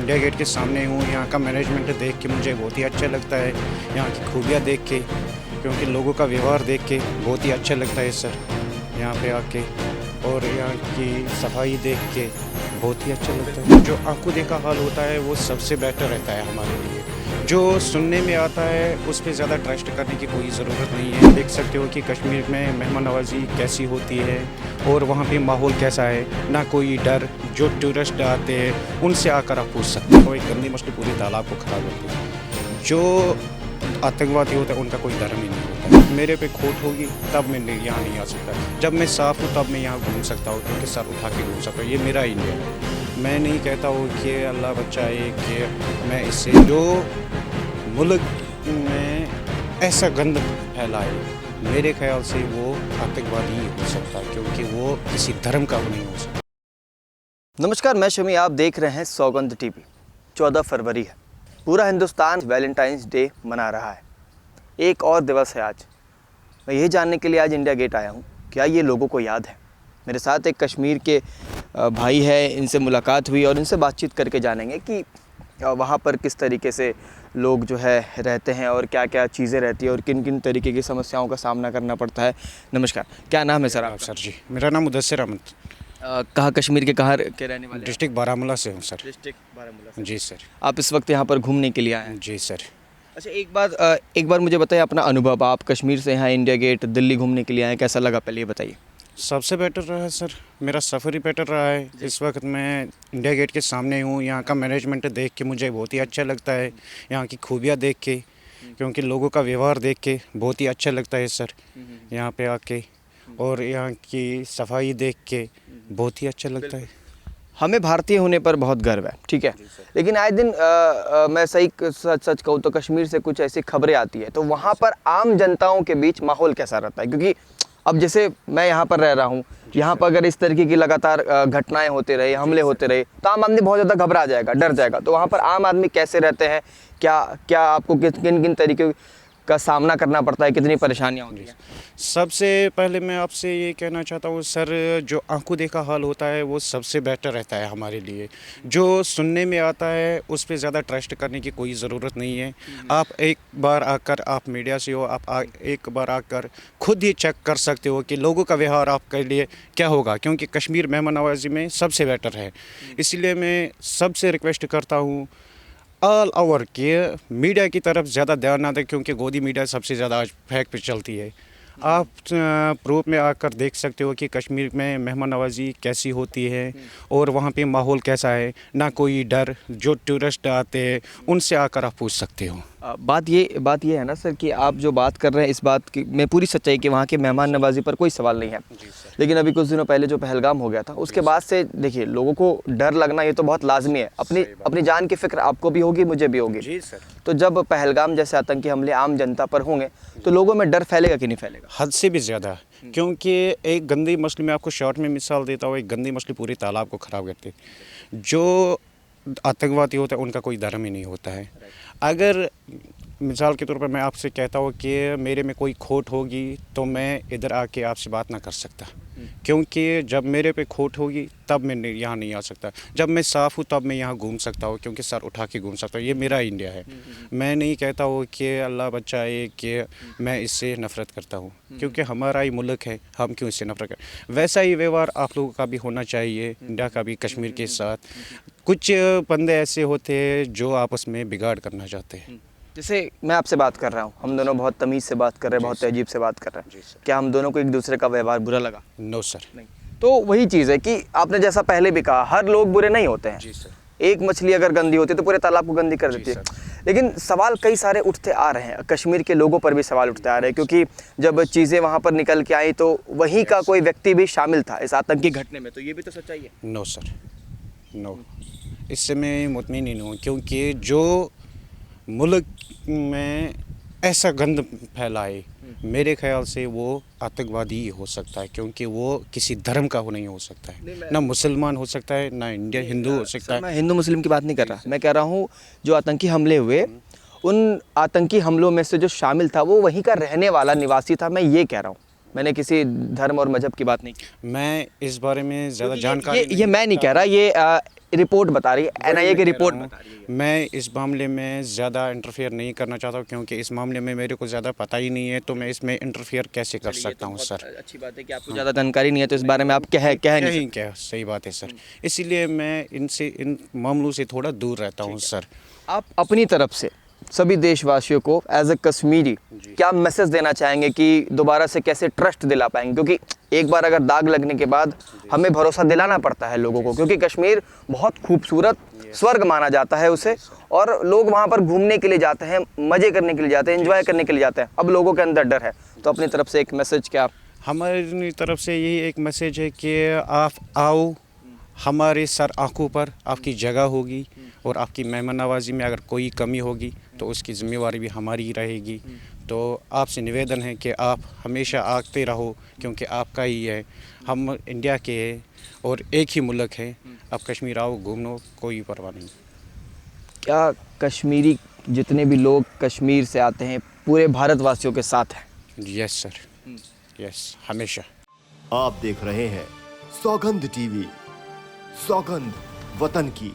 India gate के सामने हूँ। यहाँ का मैनेजमेंट देख के मुझे बहुत ही अच्छा लगता है, यहाँ की खूबियाँ देख के, क्योंकि लोगों का व्यवहार देख के बहुत ही अच्छा लगता है सर यहाँ पे आके, और यहाँ की सफाई देख के बहुत ही अच्छा लगता है। जो आंखों देखा हाल होता है वो सबसे बेटर रहता है हमारे लिए। जो सुनने में आता है उस पर ज़्यादा ट्रस्ट करने की कोई ज़रूरत नहीं है। देख सकते हो कि कश्मीर में मेहमान नवाजी कैसी होती है और वहाँ पे माहौल कैसा है, ना कोई डर। जो टूरिस्ट आते हैं उनसे आकर आप पूछ सकते हो। कोई गंदी मछली पूरी तालाब को ख़राब करती है। जो आतंकवादी होता है उनका कोई धर्म ही नहीं होता है। मेरे पे खोट होगी तब मैं यहाँ नहीं आ सकता। जब मैं साफ़ हूँ तब मैं यहाँ घूम सकता हूँ, क्योंकि सर उठा के घूम सकता हूँ। ये मेरा इंडिया है। मैं नहीं कहता हूँ कि अल्लाह बचाए कि मैं इससे जो मुल्क में ऐसा गंद फैलाए, मेरे ख्याल से वो आतंकवादी ही हो सकता है, क्योंकि वो किसी धर्म का नहीं हो सकता। नमस्कार, मैं शमी, आप देख रहे हैं सौगंध टीवी। 14 फरवरी है, पूरा हिंदुस्तान वैलेंटाइंस डे मना रहा है। एक और दिवस है आज। मैं यही जानने के लिए आज इंडिया गेट आया हूँ, क्या ये लोगों को याद है। मेरे साथ एक कश्मीर के भाई है, इनसे मुलाकात हुई और इनसे बातचीत करके जानेंगे कि वहाँ पर किस तरीके से लोग जो है रहते हैं और क्या क्या चीज़ें रहती है और किन किन तरीके की समस्याओं का सामना करना पड़ता है। नमस्कार, क्या नाम है सर आपका? सर जी, मेरा नाम मुदस्सिर अहमद। कहाँ कश्मीर के कहाँ के रहने वाले? डिस्ट्रिक्ट बारामूला से हूँ सर। डिस्ट्रिक्ट बारामूला से। जी सर। आप इस वक्त यहाँ पर घूमने के लिए आए हैं? जी सर। अच्छा, एक बार मुझे बताइए अपना अनुभव। आप कश्मीर से यहाँ इंडिया गेट दिल्ली घूमने के लिए आए, कैसा लगा पहले ये बताइए। सबसे बेटर रहा है सर, मेरा सफ़र ही बेटर रहा है। इस वक्त मैं इंडिया गेट के सामने हूँ। यहाँ का मैनेजमेंट देख के मुझे बहुत ही अच्छा लगता है, यहाँ की खूबियाँ देख के, क्योंकि लोगों का व्यवहार देख के बहुत ही अच्छा लगता है सर यहाँ पे आके, और यहाँ की सफाई देख के बहुत ही अच्छा लगता है। हमें भारतीय होने पर बहुत गर्व है, ठीक है, लेकिन आए दिन मैं सच कहूँ तो कश्मीर से कुछ ऐसी खबरें आती है, तो वहाँ पर आम जनताओं के बीच माहौल कैसा रहता है? क्योंकि अब जैसे मैं यहाँ पर रह रहा हूँ, यहाँ पर अगर इस तरीके की लगातार घटनाएं होते रहे, हमले होते रहे, तो आम आदमी बहुत ज़्यादा घबरा जाएगा, डर जाएगा। तो वहाँ पर आम आदमी कैसे रहते हैं? क्या आपको किन किन तरीके का सामना करना पड़ता है? कितनी परेशानियाँ होती हैं? सबसे पहले मैं आपसे ये कहना चाहता हूँ सर, जो आंखों देखा हाल होता है वो सबसे बेटर रहता है हमारे लिए। जो सुनने में आता है उस पर ज़्यादा ट्रस्ट करने की कोई ज़रूरत नहीं है। आप एक बार आकर, आप मीडिया से हो, एक बार आकर खुद ही चेक कर सकते हो कि लोगों का व्यवहार आपके लिए क्या होगा, क्योंकि कश्मीर मेहमान नवाजी में सबसे बेटर है। इसलिए मैं सबसे रिक्वेस्ट करता हूँ ऑल ओवर के मीडिया की तरफ ज़्यादा ध्यान ना दें, क्योंकि गोदी मीडिया सबसे ज़्यादा आज फैक पे चलती है। आप प्रूफ में आकर देख सकते हो कि कश्मीर में मेहमान नवाजी कैसी होती है और वहाँ पे माहौल कैसा है, ना कोई डर। जो टूरिस्ट आते हैं उनसे आकर आप पूछ सकते हो। बात ये है ना सर कि आप जो बात कर रहे हैं इस बात की में पूरी सच्चाई कि वहाँ के मेहमान नवाजी पर कोई सवाल नहीं है, लेकिन अभी कुछ दिनों पहले जो पहलगाम हो गया था उसके बाद से देखिए लोगों को डर लगना ये तो बहुत लाजमी है। अपनी जान की फिक्र आपको भी होगी, मुझे भी होगी। जी सर। तो जब पहलगाम जैसे आतंकी हमले आम जनता पर होंगे तो लोगों में डर फैलेगा कि नहीं फैलेगा? हद से भी ज़्यादा, क्योंकि एक गंदी मछली, मैं आपको शॉर्ट में मिसाल देता हूँ, एक गंदी मछली पूरी तालाब को ख़राब करती है। जो आतंकवादी होता है उनका कोई धर्म ही नहीं होता है। अगर मिसाल के तौर पर मैं आपसे कहता हूँ कि मेरे में कोई खोट होगी तो मैं इधर आके आपसे बात ना कर सकता, क्योंकि जब मेरे पे खोट होगी तब मैं यहाँ नहीं आ सकता। जब मैं साफ़ हूँ तब मैं यहाँ घूम सकता हूँ, क्योंकि सर उठा के घूम सकता हूँ। ये मेरा इंडिया है। मैं नहीं कहता हूँ कि अल्लाह बचाए कि मैं इससे नफ़रत करता हूँ, क्योंकि हमारा ही मुल्क है, हम क्यों इससे नफ़रत करें। वैसा ही व्यवहार आप लोगों का भी होना चाहिए, इंडिया का भी कश्मीर के साथ। कुछ बंदे ऐसे होते हैं जो आपस में बिगाड़ करना चाहते हैं। जैसे मैं आपसे बात कर रहा हूँ, हम दोनों बहुत तमीज़ से बात कर रहे हैं, बहुत तहजीब से बात कर रहे हैं, क्या हम दोनों को एक दूसरे का व्यवहार बुरा लगा? No sir. नहीं। तो वही चीज़ है कि आपने जैसा पहले भी कहा, हर लोग बुरे नहीं होते हैं। जी सर। एक मछली अगर गंदी होती है तो पूरे तालाब को गंदी कर देती है। लेकिन सवाल कई सारे उठते आ रहे हैं, कश्मीर के लोगों पर भी सवाल उठते आ रहे हैं, क्योंकि जब चीज़ें वहाँ पर निकल के आई तो वहीं का कोई व्यक्ति भी शामिल था इस आतंकी घटने में, तो ये भी तो सच्चाई है। नो सर, नो, इससे मैं मुतमईन नहीं हूँ, क्योंकि जो मुल्क में ऐसा गंद फैलाए, मेरे ख्याल से वो आतंकवादी ही हो सकता है, क्योंकि वो किसी धर्म का नहीं हो सकता है। ना मुसलमान हो सकता है, ना इंडिया हिंदू हो सकता है। मैं हिंदू मुस्लिम की बात नहीं कर रहा, मैं कह रहा हूँ जो आतंकी हमले हुए, उन आतंकी हमलों में से जो शामिल था वो वहीं का रहने वाला निवासी था, मैं ये कह रहा हूँ। मैंने किसी धर्म और मजहब की बात नहीं की। मैं इस बारे में ज़्यादा जानकारी ये मैं नहीं कह रहा, ये रिपोर्ट बता रही है, एनआईए की रिपोर्ट बता रही है। मैं इस मामले में ज़्यादा इंटरफेयर नहीं करना चाहता हूँ, क्योंकि इस मामले में मेरे को ज़्यादा पता ही नहीं है, तो मैं इसमें इंटरफेयर कैसे कर सकता हूँ सर। अच्छी बात है कि आपको ज़्यादा जानकारी नहीं है, तो इस बारे में आप कह नहीं नहीं क्या सही बात है सर, इसीलिए मैं इन मामलों से थोड़ा दूर रहता हूँ सर। आप अपनी तरफ से सभी देशवासियों को एज ए कश्मीरी क्या मैसेज देना चाहेंगे कि दोबारा से कैसे ट्रस्ट दिला पाएंगे, क्योंकि एक बार अगर दाग लगने के बाद हमें भरोसा दिलाना पड़ता है लोगों को, क्योंकि कश्मीर बहुत खूबसूरत स्वर्ग माना जाता है उसे, और लोग वहाँ पर घूमने के लिए जाते हैं, मज़े करने के लिए जाते हैं, एंजॉय करने के लिए जाते हैं। अब लोगों के अंदर डर है, तो अपनी तरफ से एक मैसेज क्या? हमारी तरफ से यही एक मैसेज है कि आप आओ, हमारे सर आँखों पर आपकी जगह होगी, और आपकी मेहमान नवाजी में अगर कोई कमी होगी तो उसकी ज़िम्मेवारी भी हमारी ही रहेगी। तो आपसे निवेदन है कि आप हमेशा आते रहो, क्योंकि आपका ही है, हम इंडिया के हैं और एक ही मुल्क है। आप कश्मीर आओ, घूमो, कोई परवाह नहीं। क्या कश्मीरी जितने भी लोग कश्मीर से आते हैं पूरे भारतवासियों के साथ हैं? यस सर, यस, हमेशा। आप देख रहे हैं सौगंध टीवी, सौगंध वतन की।